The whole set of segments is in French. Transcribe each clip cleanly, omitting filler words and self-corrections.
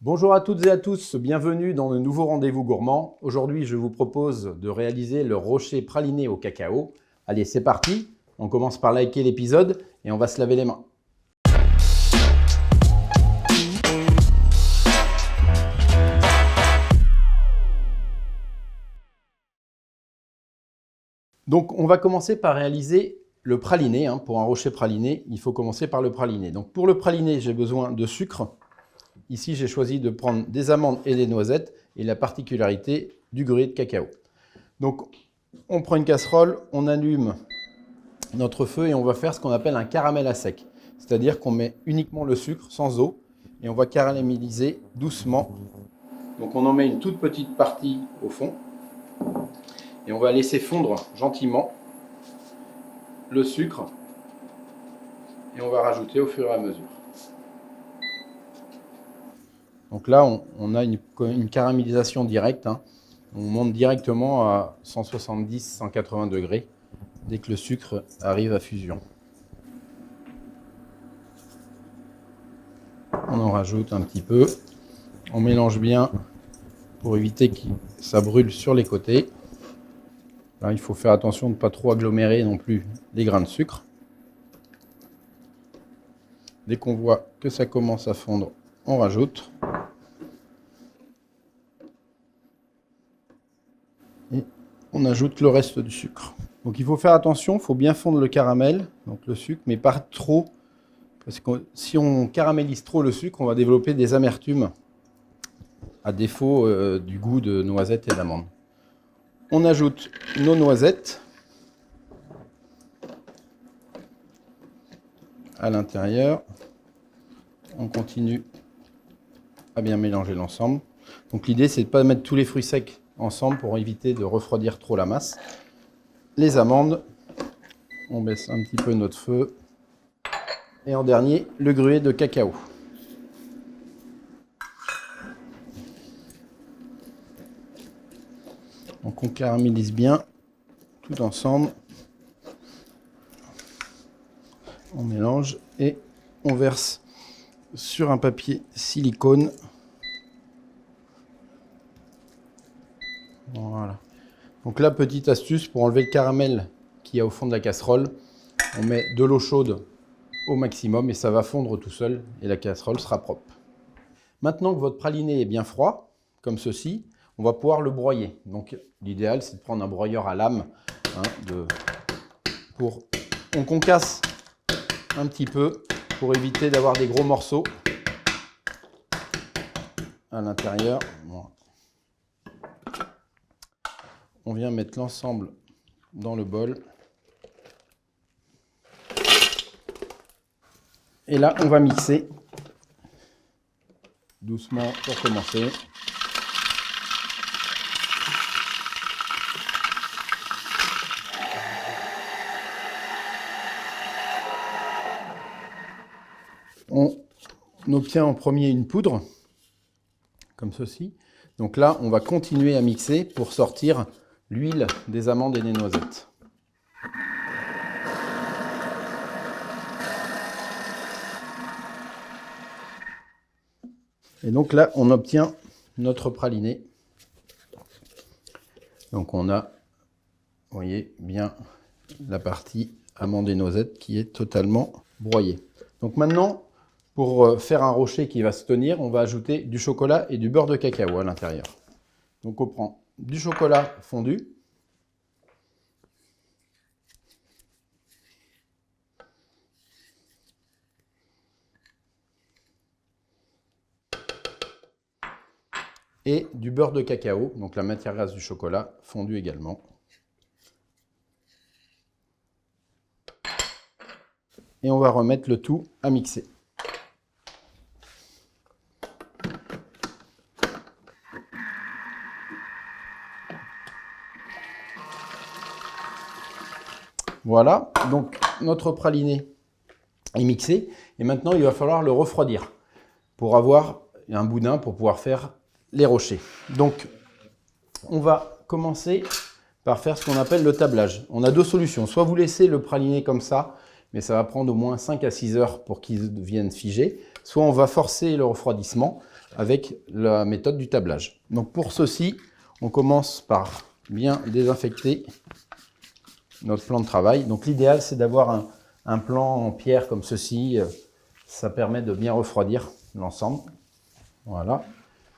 Bonjour à toutes et à tous, bienvenue dans le nouveau rendez-vous gourmand. Aujourd'hui, je vous propose de réaliser le rocher praliné au cacao. Allez, c'est parti. On commence par liker l'épisode et on va se laver les mains. Donc, on va commencer par réaliser le praliné. Pour un rocher praliné, il faut commencer par le praliné. Donc, pour le praliné, j'ai besoin de sucre. Ici, j'ai choisi de prendre des amandes et des noisettes et la particularité du gruyère de cacao. Donc, on prend une casserole, on allume notre feu et on va faire ce qu'on appelle un caramel à sec. C'est-à-dire qu'on met uniquement le sucre sans eau et on va caraméliser doucement. Donc, on en met une toute petite partie au fond et on va laisser fondre gentiment le sucre et on va rajouter au fur et à mesure. Donc là, on a une caramélisation directe. On monte directement à 170-180 degrés dès que le sucre arrive à fusion. On en rajoute un petit peu. On mélange bien pour éviter que ça brûle sur les côtés. Là, il faut faire attention de ne pas trop agglomérer non plus les grains de sucre. Dès qu'on voit que ça commence à fondre, on rajoute. Et on ajoute le reste du sucre. Donc il faut faire attention, il faut bien fondre le caramel, donc le sucre, mais pas trop. Parce que si on caramélise trop le sucre, on va développer des amertumes à défaut du goût de noisettes et d'amandes. On ajoute nos noisettes à l'intérieur. On continue à bien mélanger l'ensemble. Donc l'idée, c'est de ne pas mettre tous les fruits secs ensemble pour éviter de refroidir trop la masse. Les amandes, on baisse un petit peu notre feu. Et en dernier, le gruyère de cacao. Donc on caramélise bien tout ensemble. On mélange et on verse sur un papier silicone. Voilà. Donc là, petite astuce pour enlever le caramel qu'il y a au fond de la casserole. On met de l'eau chaude au maximum et ça va fondre tout seul et la casserole sera propre. Maintenant que votre praliné est bien froid, comme ceci, on va pouvoir le broyer. Donc l'idéal, c'est de prendre un broyeur à lame. On concasse un petit peu pour éviter d'avoir des gros morceaux à l'intérieur. Voilà. On vient mettre l'ensemble dans le bol. Et là, on va mixer doucement pour commencer. On obtient en premier une poudre, comme ceci. Donc là, on va continuer à mixer pour sortir l'huile des amandes et des noisettes. Et donc là, on obtient notre praliné. Donc on a, vous voyez bien, la partie amandes et noisettes qui est totalement broyée. Donc maintenant, pour faire un rocher qui va se tenir, on va ajouter du chocolat et du beurre de cacao à l'intérieur. Donc on prend du chocolat fondu. Et du beurre de cacao, donc la matière grasse du chocolat, fondu également. Et on va remettre le tout à mixer. Voilà, donc notre praliné est mixé. Et maintenant, il va falloir le refroidir pour avoir un boudin pour pouvoir faire les rochers. Donc, on va commencer par faire ce qu'on appelle le tablage. On a deux solutions. Soit vous laissez le praliné comme ça, mais ça va prendre au moins 5 à 6 heures pour qu'il devienne figé. Soit on va forcer le refroidissement. avec la méthode du tablage. Donc pour ceci, on commence par bien désinfecter notre plan de travail. Donc l'idéal, c'est d'avoir un plan en pierre comme ceci. Ça permet de bien refroidir l'ensemble. Voilà.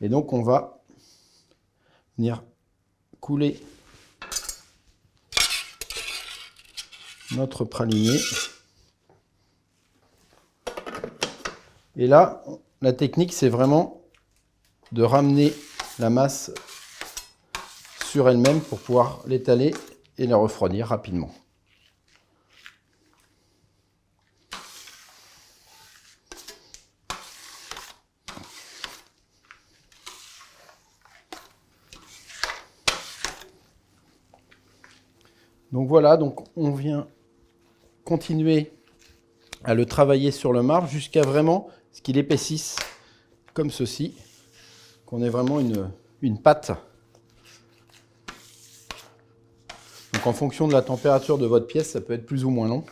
Et donc on va venir couler notre praliné. Et là, la technique, c'est vraiment de ramener la masse sur elle-même pour pouvoir l'étaler et la refroidir rapidement. Donc voilà, donc on vient continuer à le travailler sur le marbre jusqu'à vraiment ce qu'il épaississe comme ceci, qu'on ait vraiment une pâte. Donc en fonction de la température de votre pièce, ça peut être plus ou moins long.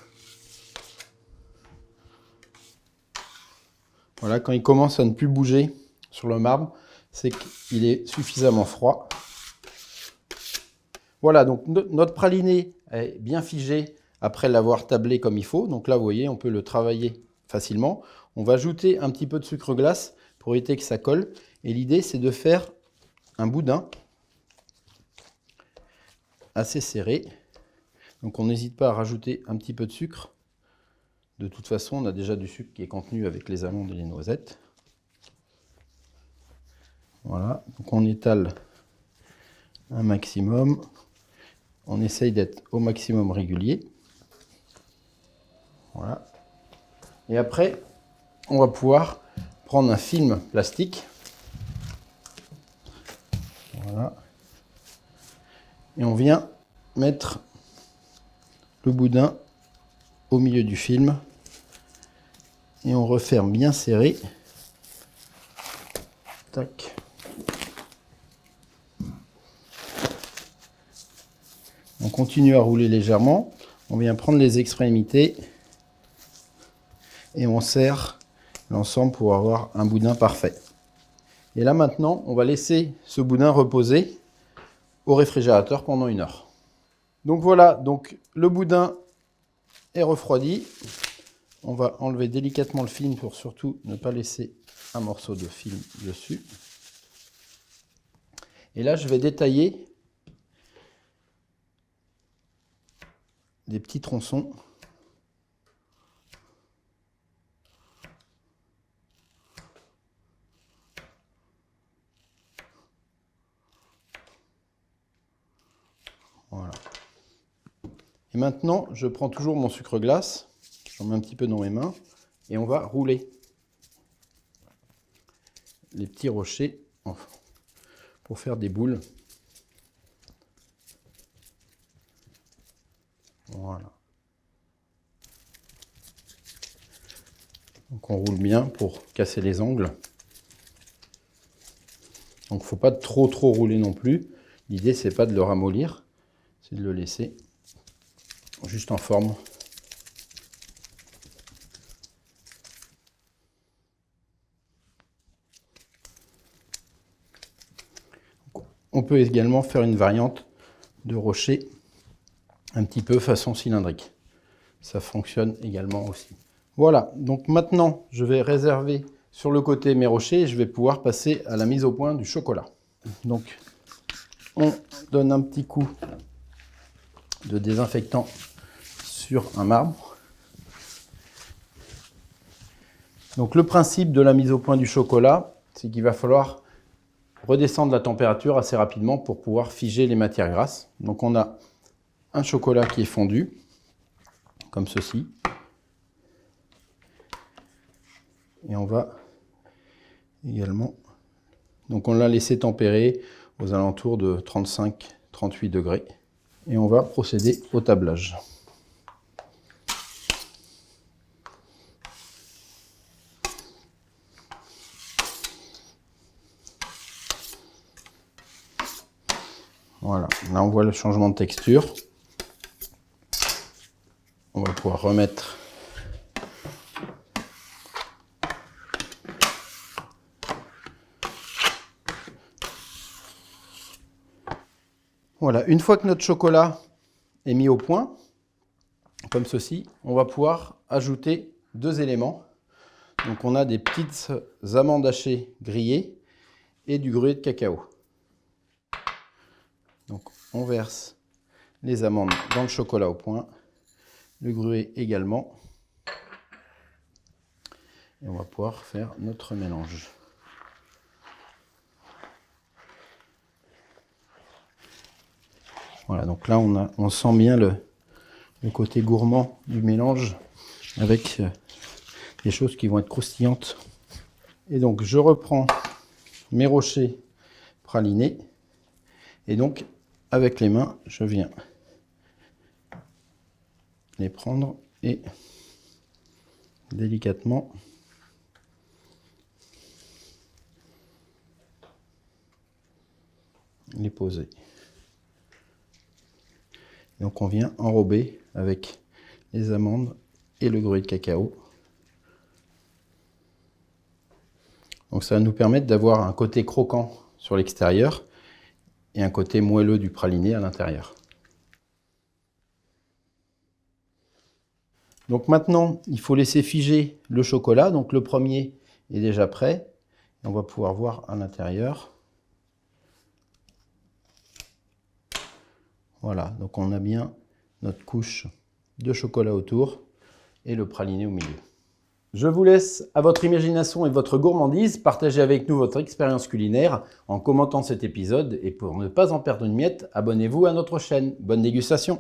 Voilà, quand il commence à ne plus bouger sur le marbre, c'est qu'il est suffisamment froid. Voilà, donc notre praliné est bien figé après l'avoir tablé comme il faut. Donc là, vous voyez, on peut le travailler facilement. On va ajouter un petit peu de sucre glace pour éviter que ça colle. Et l'idée, c'est de faire un boudin assez serré. Donc on n'hésite pas à rajouter un petit peu de sucre. De toute façon, on a déjà du sucre qui est contenu avec les amandes et les noisettes. Voilà, donc on étale un maximum. On essaye d'être au maximum régulier. Voilà. Et après, on va pouvoir prendre un film plastique. Voilà. Et on vient mettre le boudin au milieu du film. Et on referme bien serré. Tac. On continue à rouler légèrement. On vient prendre les extrémités et on serre l'ensemble pour avoir un boudin parfait. Et là maintenant, on va laisser ce boudin reposer au réfrigérateur pendant 1 heure. Donc voilà, donc le boudin est refroidi. On va enlever délicatement le film pour surtout ne pas laisser un morceau de film dessus. Et là, je vais détailler des petits tronçons. Voilà. Et maintenant, je prends toujours mon sucre glace, j'en mets un petit peu dans mes mains, et on va rouler les petits rochers pour faire des boules. Voilà. Donc on roule bien pour casser les angles. Donc il ne faut pas trop rouler non plus. L'idée, c'est pas de le ramollir, c'est de le laisser juste en forme. On peut également faire une variante de rocher un petit peu façon cylindrique. Ça fonctionne également aussi. Voilà, donc maintenant je vais réserver sur le côté mes rochers et je vais pouvoir passer à la mise au point du chocolat. Donc on donne un petit coup de désinfectant sur un marbre. Donc le principe de la mise au point du chocolat, c'est qu'il va falloir redescendre la température assez rapidement pour pouvoir figer les matières grasses. Donc on a un chocolat qui est fondu, comme ceci. Et on va également... Donc on l'a laissé tempérer aux alentours de 35-38 degrés. Et on va procéder au tablage. Voilà, là on voit le changement de texture. On va pouvoir remettre Voilà, une fois que notre chocolat est mis au point, comme ceci, on va pouvoir ajouter 2 éléments. Donc on a des petites amandes hachées grillées et du gruau de cacao. Donc on verse les amandes dans le chocolat au point, le gruau également. Et on va pouvoir faire notre mélange. Voilà, donc là on sent bien le côté gourmand du mélange avec des choses qui vont être croustillantes. Et donc je reprends mes rochers pralinés et donc avec les mains je viens les prendre et délicatement les poser. Donc on vient enrober avec les amandes et le gruau de cacao. Donc ça va nous permettre d'avoir un côté croquant sur l'extérieur et un côté moelleux du praliné à l'intérieur. Donc maintenant, il faut laisser figer le chocolat. Donc le premier est déjà prêt. Et on va pouvoir voir à l'intérieur. Voilà, donc on a bien notre couche de chocolat autour et le praliné au milieu. Je vous laisse à votre imagination et votre gourmandise. Partagez avec nous votre expérience culinaire en commentant cet épisode. Et pour ne pas en perdre une miette, abonnez-vous à notre chaîne. Bonne dégustation!